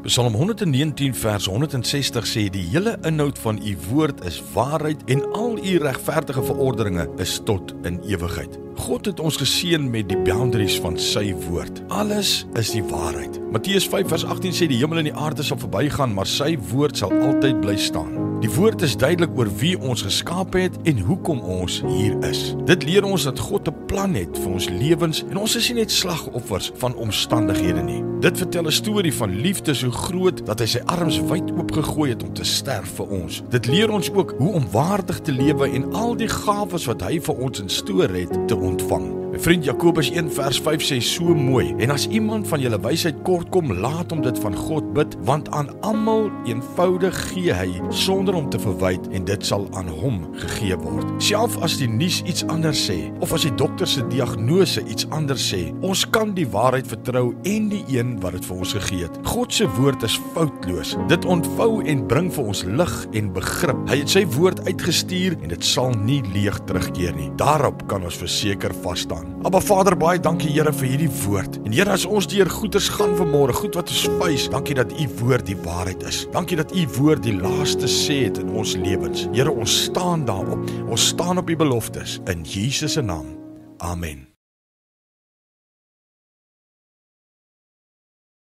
Psalm 119 vers 160 sê, die hele inhoud van u woord is waarheid en al u regverdige verordeninge is tot in ewigheid. God het ons geseën met die boundaries van sy woord. Alles is die waarheid. Matteus 5 vers 18 sê, die hemel en die aarde sal verbygaan, maar sy woord sal altyd bly staan. Die woord is duidelik oor wie ons geskaap het en hoekom ons hier is. Dit leer ons dat God 'n plan het vir ons lewens en ons is nie net slagoffers van omstandighede nie. Dit vertel 'n storie van liefde so groot dat hy sy arms wyd oopgegooi het om te sterf vir ons. Dit leer ons ook hoe om waardig te lewe en al die gawes wat hy vir ons in store het te ontvang. My vriend Jakobus 1 vers 5 sê so mooi, en as iemand van julle wysheid kort kom, laat hom dit van God bid, want aan almal eenvoudig gee hy sonder om te verwyd en dit sal aan hom gegee word. Self as die nuus iets anders sê of as die dokter se diagnose iets anders sê, ons kan die waarheid vertrou en die een wat dit vir ons gegee het. God se woord is foutloos. Dit ontvou en bring vir ons lig en begrip. Hy het sy woord uitgestuur en dit sal nie leeg terugkeer nie. Daarop kan ons verseker vas staan. Abba Vader, baie dankie Here vir hierdie woord. En Here, as ons deur goeders gaan vanmôre, goed wat ons face, dankie dat u woord die waarheid is. Dankie dat u woord die laaste sê het in ons lewens. Here, ons staan daarop. Ons staan op u beloftes in Jesus se naam. Amen.